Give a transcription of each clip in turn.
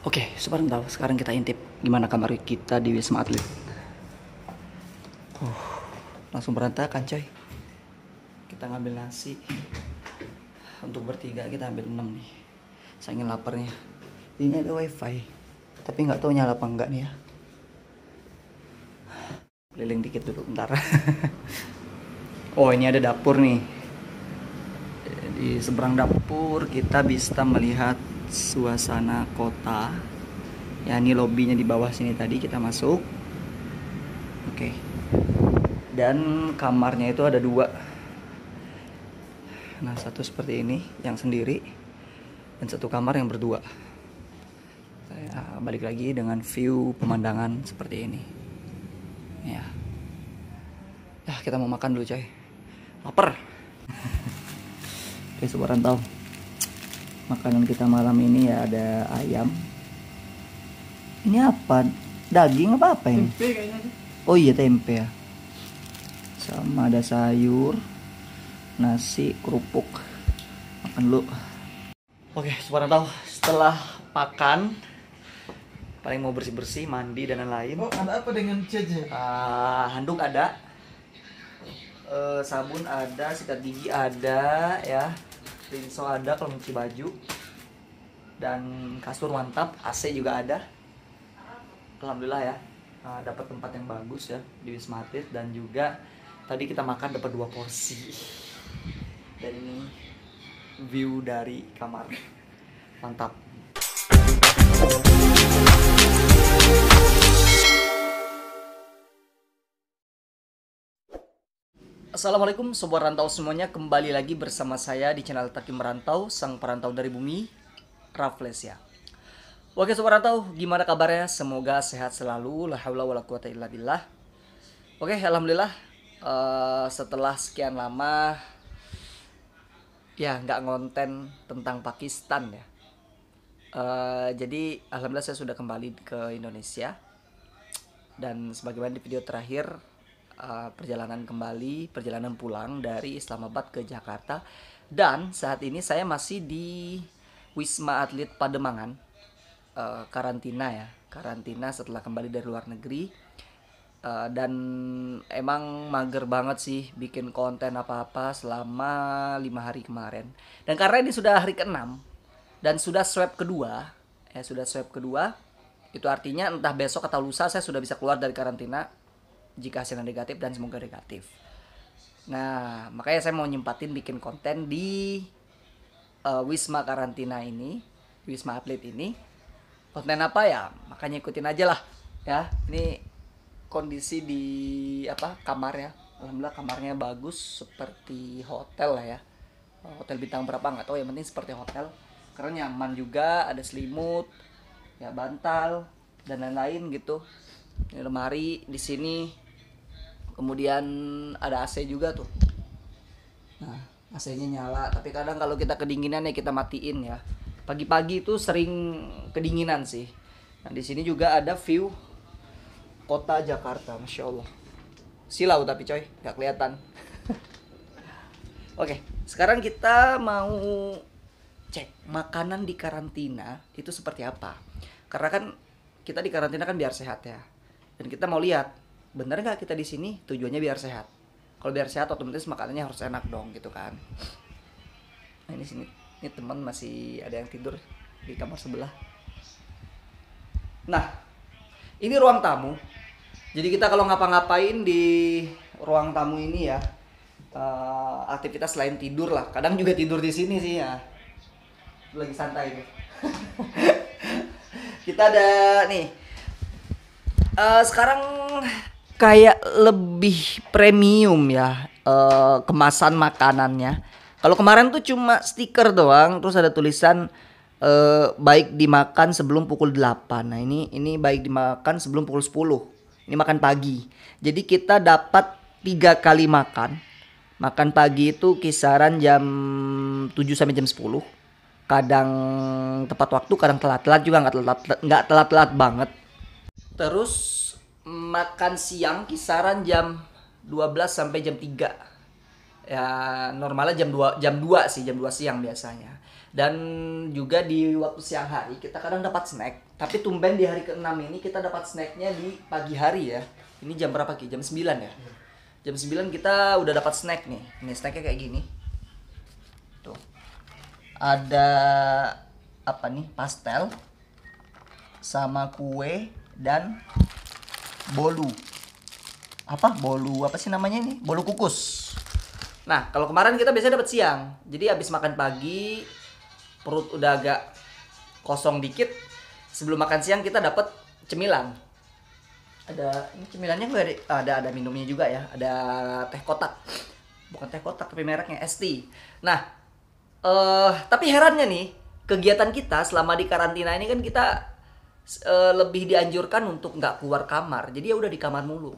Oke, sebentar. Sekarang kita intip gimana kamar kita di Wisma Atlet. Langsung berantakan coy. Kita ngambil nasi. Untuk bertiga kita ambil 6 nih. Saking laparnya. Ini ada wifi. Tapi nggak tahu nyala apa enggak nih ya. Keliling dikit dulu bentar. Oh, ini ada dapur nih. Di seberang dapur kita bisa melihat suasana kota. Ya, ini lobbynya di bawah sini tadi kita masuk. Oke. Dan kamarnya itu ada 2. Nah, satu seperti ini yang sendiri dan satu kamar yang berdua. Saya balik lagi dengan view pemandangan seperti ini. Ya. Ya, kita mau makan dulu coy. Lapar. Oke, sobat rantau. Makanan kita malam ini ya ada ayam. Ini apa? Daging apa ini? Tempe kayaknya tuh. Oh iya, tempe ya. Sama ada sayur, nasi, kerupuk. Makan dulu. Oke, sobat rantau. Setelah makan, paling mau bersih-bersih, mandi dan lain-lain. Oh, ada apa dengan Cece? Handuk ada, sabun ada, sikat gigi ada, ya, rinso ada kalau nyuci baju, dan kasur mantap, AC juga ada. Alhamdulillah ya, dapat tempat yang bagus ya di Wisma Atlet, dan juga tadi kita makan dapat 2 porsi. Dan ini view dari kamar, mantap. Assalamualaikum sobat rantau semuanya, kembali lagi bersama saya di channel Taki Merantau, sang perantau dari bumi, Raffles ya. Oke sobat rantau, gimana kabarnya? Semoga sehat selalu, la haula wala quwata illa billah. Oke, alhamdulillah, setelah sekian lama ya nggak ngonten tentang Pakistan ya. Jadi alhamdulillah saya sudah kembali ke Indonesia. Dan sebagaimana di video terakhir, perjalanan pulang dari Islamabad ke Jakarta. Dan saat ini saya masih di Wisma Atlet Pademangan, karantina setelah kembali dari luar negeri. Dan emang mager banget sih bikin konten apa-apa selama 5 hari kemarin. Dan karena ini sudah hari ke-6 dan sudah swab kedua, itu artinya entah besok atau lusa saya sudah bisa keluar dari karantina jika hasilnya negatif, dan semoga negatif. Nah, makanya saya mau nyempatin bikin konten di Wisma karantina ini, Wisma Atlet ini. Konten apa ya? Makanya ikutin aja lah ya. Ini kondisi di kamar ya. Alhamdulillah kamarnya bagus seperti hotel lah ya. Hotel bintang berapa nggak tahu, yang penting seperti hotel. Karena nyaman juga, ada selimut, ya bantal dan lain-lain gitu. Ini lemari di sini. Kemudian ada AC juga tuh. Nah, AC-nya nyala, tapi kadang kalau kita kedinginan ya kita matiin ya. Pagi-pagi itu sering kedinginan sih. Nah, di sini juga ada view kota Jakarta, Masya Allah. Silau tapi coy, nggak kelihatan. Oke, sekarang kita mau cek makanan di karantina itu seperti apa. Karena kan kita di karantina kan biar sehat ya. Dan kita mau lihat, bener nggak kita di sini tujuannya biar sehat. Kalau biar sehat otomatis makanannya harus enak dong gitu kan. Nah, ini teman masih ada yang tidur di kamar sebelah. Nah, ini ruang tamu. Jadi kita kalau ngapa-ngapain di ruang tamu ini ya, aktivitas selain tidur lah. Kadang juga tidur di sini sih ya. Lagi santai nih. Kita ada nih. Sekarang kayak lebih premium ya, kemasan makanannya. Kalau kemarin tuh cuma stiker doang, terus ada tulisan baik dimakan sebelum pukul 8. Nah, ini baik dimakan sebelum pukul 10. Ini makan pagi. Jadi kita dapat 3 kali makan. Makan pagi itu kisaran jam 7 sampai jam 10. Kadang tepat waktu, kadang telat-telat juga, nggak telat-telat banget. Terus makan siang kisaran jam 12 sampai jam 3. Ya normalnya jam 2 sih, jam 2 siang biasanya. Dan juga di waktu siang hari kita kadang dapat snack. Tapi tumben di hari ke-6 ini kita dapat snacknya di pagi hari ya. Ini jam berapa Ki? Jam 9 ya? Jam 9 kita udah dapat snack nih. Ini snacknya kayak gini. Tuh. Ada apa nih? Pastel sama kue dan bolu. Bolu apa sih namanya ini? Bolu kukus. Nah, kalau kemarin kita biasanya dapat siang. Jadi habis makan pagi, perut udah agak kosong dikit. Sebelum makan siang kita dapat cemilan. Ada ini cemilannya gue ada minumnya juga ya. Ada teh kotak. Bukan teh kotak tapi mereknya ST. Nah, tapi herannya nih, kegiatan kita selama di karantina ini kan kita lebih dianjurkan untuk nggak keluar kamar. Jadi ya udah di kamar mulu.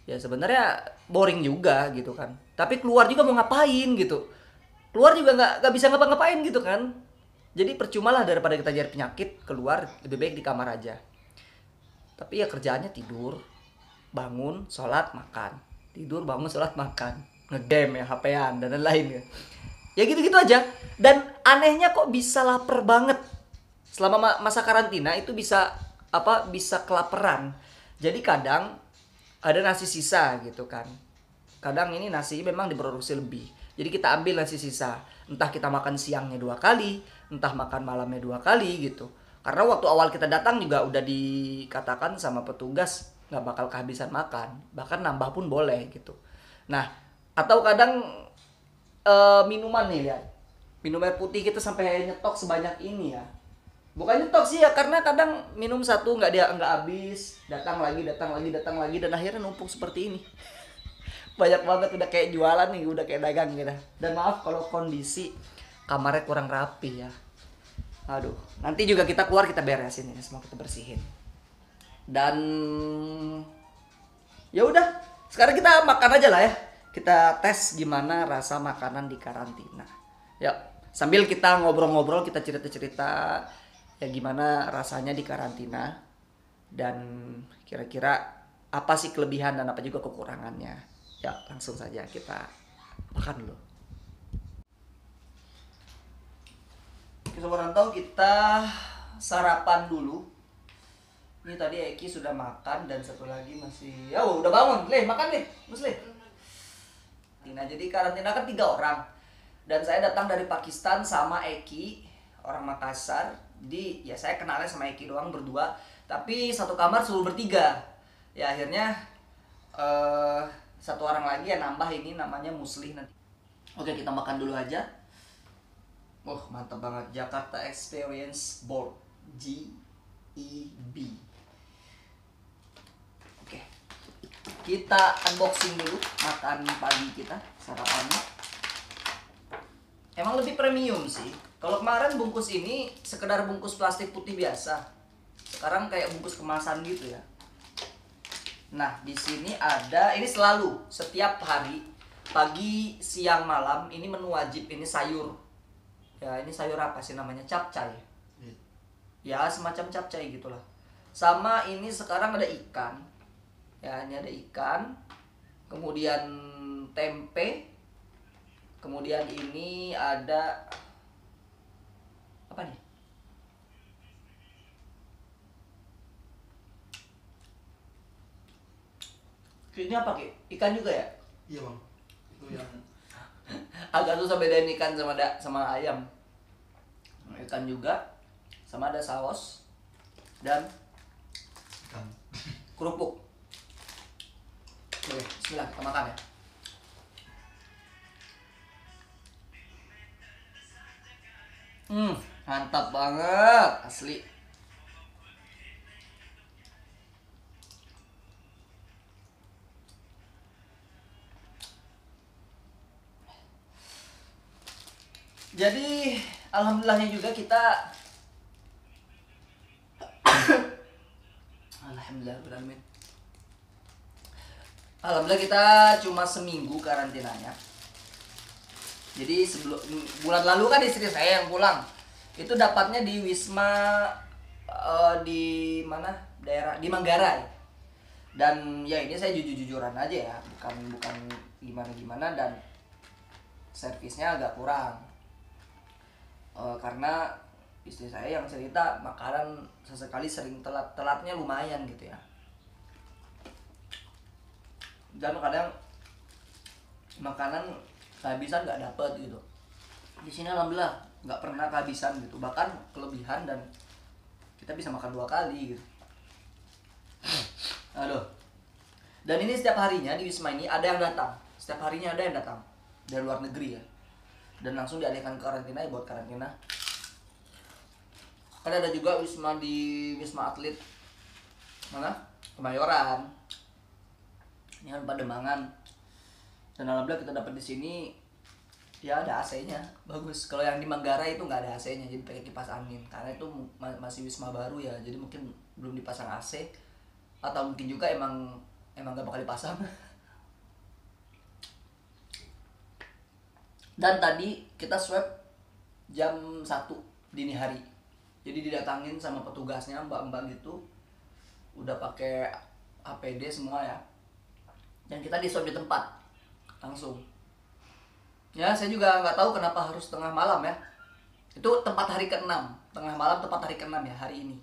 Ya sebenarnya boring juga gitu kan. Tapi keluar juga mau ngapain gitu. Keluar juga nggak bisa ngapa-ngapain gitu kan. Jadi percuma lah daripada kita cari penyakit, keluar lebih baik di kamar aja. Tapi ya kerjaannya tidur, bangun, sholat, makan. Tidur, bangun, sholat, makan. Ngegame ya, HP-an dan lain-lain ya. Ya gitu-gitu aja. Dan anehnya kok bisa lapar banget. Selama masa karantina itu bisa kelaparan. Jadi kadang ada nasi sisa gitu kan. Kadang ini nasi memang diproduksi lebih. Jadi kita ambil nasi sisa. Entah kita makan siangnya 2 kali, entah makan malamnya 2 kali gitu. Karena waktu awal kita datang juga udah dikatakan sama petugas nggak bakal kehabisan makan. Bahkan nambah pun boleh gitu. Nah, atau kadang minuman nih lihat. Minum air putih kita sampai nyetok sebanyak ini ya. Bukan nyetok sih ya, karena kadang minum satu nggak habis, datang lagi dan akhirnya numpuk seperti ini. Banyak banget, udah kayak jualan nih, udah kayak dagang gitu. Dan maaf kalau kondisi kamarnya kurang rapi ya. Aduh, nanti juga kita keluar kita beresin ini semua, kita bersihin. Dan ya udah, sekarang kita makan aja lah ya. Kita tes gimana rasa makanan di karantina. Ya, sambil kita ngobrol-ngobrol, kita cerita-cerita ya gimana rasanya di karantina dan kira-kira apa sih kelebihan dan apa juga kekurangannya. Ya, langsung saja kita makan dulu. Oke, Sobat Rantau, kita sarapan dulu. Ini tadi Eki sudah makan dan satu lagi masih, udah bangun. Makan Musli. Nah, jadi karantina kan 3 orang. Dan saya datang dari Pakistan sama Eki, orang Makassar. Jadi ya saya kenalnya sama Eki doang berdua, tapi satu kamar suruh bertiga. Ya akhirnya satu orang lagi yang nambah, ini namanya Musli nanti. Oke, kita makan dulu aja. Mantap banget, Jakarta Experience Board, JEB. Oke, kita unboxing dulu makan pagi kita, sarapannya. Emang lebih premium sih. Kalau kemarin bungkus ini sekedar bungkus plastik putih biasa. Sekarang kayak bungkus kemasan gitu ya. Nah, di sini ada, ini selalu setiap hari pagi, siang, malam ini menu wajib, ini sayur. Ya, ini sayur apa sih namanya? Capcay. Ya, semacam capcay gitulah. Sama ini sekarang ada ikan. Ya, ini ada ikan. Kemudian tempe. Kemudian ini ada apa nih? Ini apa Ki? Ikan juga ya? Iya bang, itu yang agak susah bedain ikan sama ayam. Ikan juga, sama ada saus dan ikan. kerupuk. Oke, bismillah, kita makan ya. Mantap banget, asli. Jadi alhamdulillahnya juga kita Alhamdulillah kita cuma seminggu karantinanya. Jadi sebelum bulan lalu kan istri saya yang pulang. Itu dapatnya di Wisma di mana? Daerah di Manggarai. Dan ya ini saya jujur-jujuran aja ya, bukan gimana-gimana, dan servisnya agak kurang. Karena istri saya yang cerita makanan sesekali sering telatnya lumayan gitu ya, dan kadang makanan kehabisan nggak dapet gitu. Di sini alhamdulillah nggak pernah kehabisan gitu, bahkan kelebihan, dan kita bisa makan 2 kali gitu. Aduh. Dan ini setiap harinya di Wisma ini ada yang datang, setiap harinya ada yang datang dari luar negeri ya, dan langsung dialihkan ke karantina ya, buat karantina. Kan ada juga Wisma di Wisma Atlet mana, Kemayoran, ini kan Pademangan, dan alhamdulillah kita dapat di sini ya, ada AC-nya bagus. Kalau yang di Manggarai itu nggak ada AC-nya, jadi pakai kipas angin karena itu masih wisma baru ya, jadi mungkin belum dipasang AC, atau mungkin juga emang nggak bakal dipasang. Dan tadi kita swab jam 1 dini hari, jadi didatangin sama petugasnya, mbak-mbak gitu, udah pakai APD semua ya, dan kita di swab di tempat langsung. Ya, saya juga nggak tahu kenapa harus tengah malam ya. Itu tempat hari ke-6, tengah malam tempat hari ke-6 ya hari ini.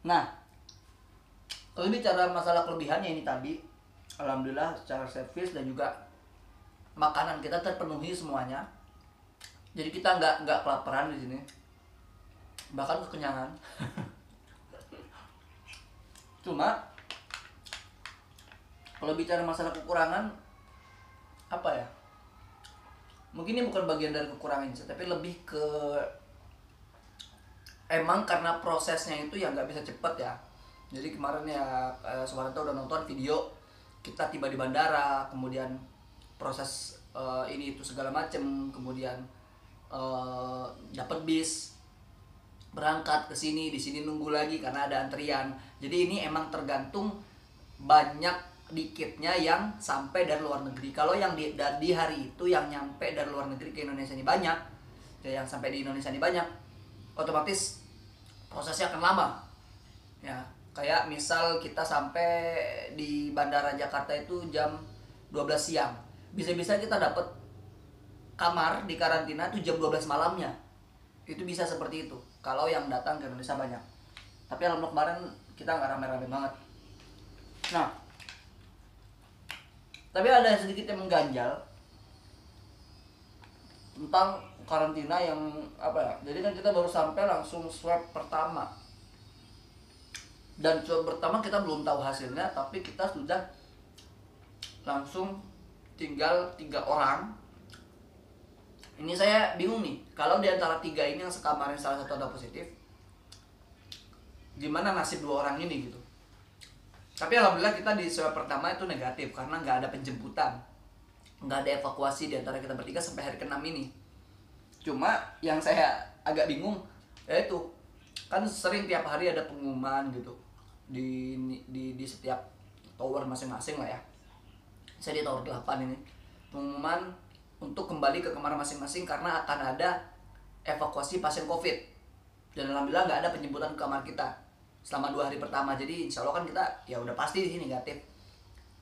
Nah, kalau bicara masalah kelebihannya ini tadi, alhamdulillah secara servis dan juga makanan kita terpenuhi semuanya. Jadi kita nggak kelaparan di sini, bahkan kekenyangan. Cuma kalau bicara masalah kekurangan, apa ya? Mungkin ini bukan bagian dari kekurangan sih, tapi lebih ke emang karena prosesnya itu ya nggak bisa cepet ya. Jadi kemarin ya Sumarento udah nonton video kita tiba di bandara, kemudian proses ini itu segala macem, kemudian dapat bis berangkat ke sini, di sini nunggu lagi karena ada antrian. Jadi ini emang tergantung banyak dikitnya yang sampai dari luar negeri. Kalau yang di hari itu yang nyampe dari luar negeri ke Indonesia ini banyak, ya, yang sampai di Indonesia ini banyak, otomatis prosesnya akan lama. Ya, kayak misal kita sampai di Bandara Jakarta itu jam 12 siang, bisa-bisa kita dapat kamar di karantina itu jam 12 malamnya. Itu bisa seperti itu kalau yang datang ke Indonesia banyak. Tapi alhamdulillah kemarin kita nggak rame-rame banget. Nah, tapi ada sedikit yang mengganjal tentang karantina yang apa ya. Jadi kan kita baru sampai langsung swab pertama. Dan swab pertama kita belum tahu hasilnya, tapi kita sudah langsung tinggal 3 orang. Ini saya bingung nih, kalau di antara 3 ini yang sekamarin salah satu ada positif, gimana nasib 2 orang ini gitu. Tapi alhamdulillah kita di swab pertama itu negatif karena nggak ada penjemputan, nggak ada evakuasi di antara kita bertiga sampai hari ke-6 ini. Cuma yang saya agak bingung yaitu kan sering tiap hari ada pengumuman gitu di setiap tower masing-masing lah ya. Saya di tower 8 ini, pengumuman untuk kembali ke kamar masing-masing karena akan ada evakuasi pasien COVID. Dan alhamdulillah nggak ada penjemputan ke kamar kita selama 2 hari pertama. Jadi insya Allah kan kita ya udah pasti di sini negatif.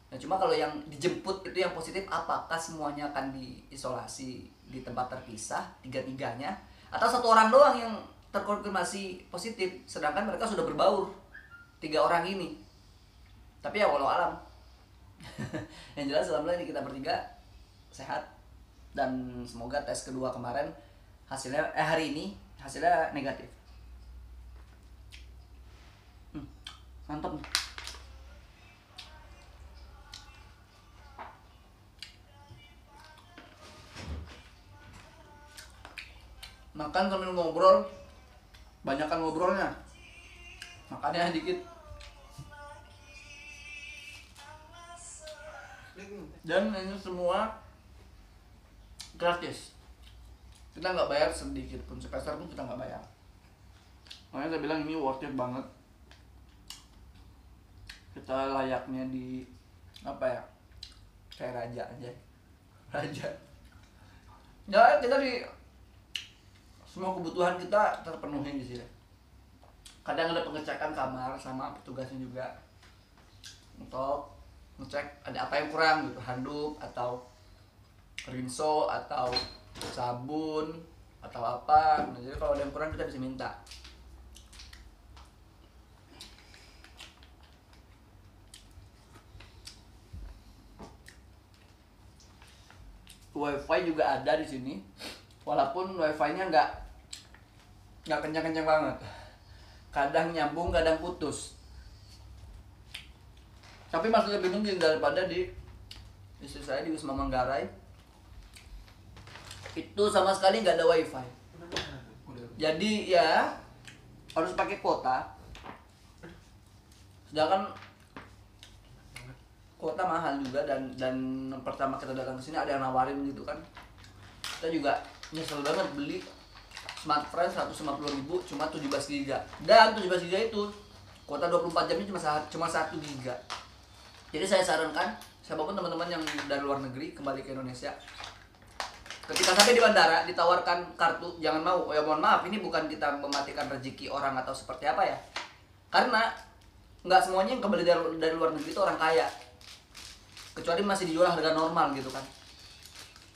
Nah, cuma kalau yang dijemput itu yang positif, apakah semuanya akan diisolasi di tempat terpisah 3-3-nya, atau 1 orang doang yang terkonfirmasi positif sedangkan mereka sudah berbaur 3 orang ini. Tapi ya walau alam. Yang jelas alhamdulillah ini kita bertiga sehat, dan semoga tes kedua kemarin hasilnya hari ini hasilnya negatif. Mantap nih. Makan sambil ngobrol, banyakan ngobrolnya, makannya dikit. Dan ini semua gratis, kita nggak bayar sedikit pun, sepeser pun kita nggak bayar. Makanya saya bilang ini worth it banget. Kita layaknya di apa ya, kayak raja aja, raja. Ya kita di semua kebutuhan kita terpenuhi di sini. Kadang ada pengecekan kamar sama petugasnya juga untuk ngecek ada apa yang kurang gitu, handuk atau rinso atau sabun atau apa. Nah, jadi kalau ada yang kurang kita bisa minta. Wifi juga ada di sini, walaupun wifi-nya nggak kencang-kencang banget, kadang nyambung kadang putus, tapi masih lebih mungkin daripada di istri saya di Wisma Manggarai itu sama sekali nggak ada wifi. Jadi ya harus pakai kuota, sedangkan kuota mahal juga, dan pertama kita datang ke sini ada yang nawarin gitu kan, kita juga nyesel banget beli smartphone 150.000 cuma 17 GB, dan 17 GB itu kuota 24 jamnya cuma 1 GB. Jadi saya sarankan siapapun teman-teman yang dari luar negeri kembali ke Indonesia, ketika sampai di bandara ditawarkan kartu, jangan mau. Ya mohon maaf, ini bukan kita mematikan rezeki orang atau seperti apa ya, karena nggak semuanya yang kembali dari luar negeri itu orang kaya, kecuali masih dijual harga normal gitu kan.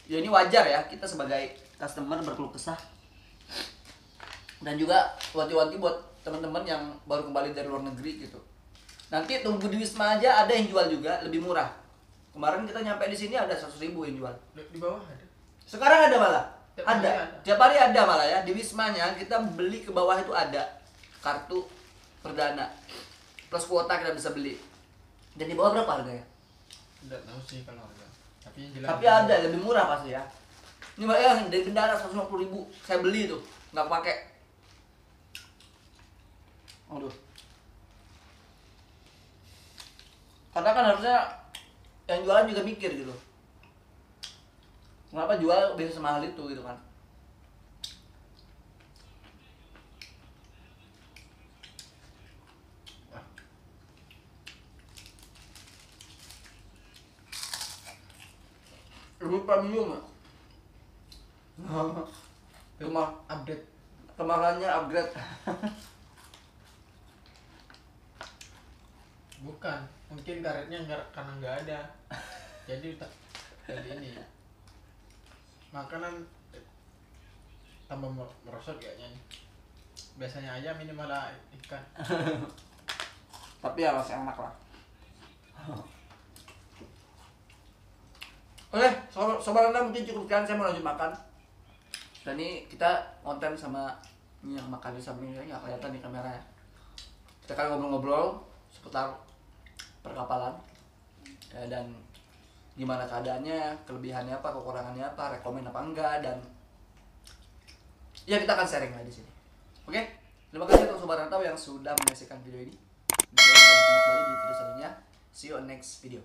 Ya ini wajar ya, kita sebagai customer berkeluh kesah. Dan juga wanti-wanti buat teman-teman yang baru kembali dari luar negeri gitu, nanti tunggu di Wisma aja ada yang jual juga lebih murah. Kemarin kita nyampe di sini ada 100.000 yang jual. Di bawah ada. Sekarang ada malah. Tiap hari Ada. ada. Tiap hari ada malah ya. Di Wismanya kita beli ke bawah itu ada kartu perdana. Plus kuota kita bisa beli. Dan di bawah berapa harganya? Tidak tahu sih kalau harga. Tapi yang jelas. Tapi ada lebih murah pasti ya. Ini mbak yang dari bendara 150.000 saya beli tuh, nggak pakai. Aduh. Karena kan harusnya yang jualan juga mikir gitu. Kenapa jual bisa semahal itu gitu kan? Lebih premium ya? Update. Kemahannya upgrade. Bukan, mungkin karetnya karena nggak ada. Jadi ini makanan tambah merosot kayaknya. Biasanya aja minimal ikan. Tapi ya masih enak lah. Oke, sobat Anda mungkin cukup sekian, saya mau lanjut makan. Dan ini kita konten sama ini yang makan di sampingnya, nggak kelihatan di kamera ya. Kita kan ngobrol-ngobrol seputar perkapalan ya, dan gimana keadaannya, kelebihannya apa, kekurangannya apa, rekomen apa enggak, dan ya kita akan sharing lah di sini. Oke, terima kasih untuk sobat rantau yang sudah menyaksikan video ini. Sampai jumpa kembali di video selanjutnya. See you on next video.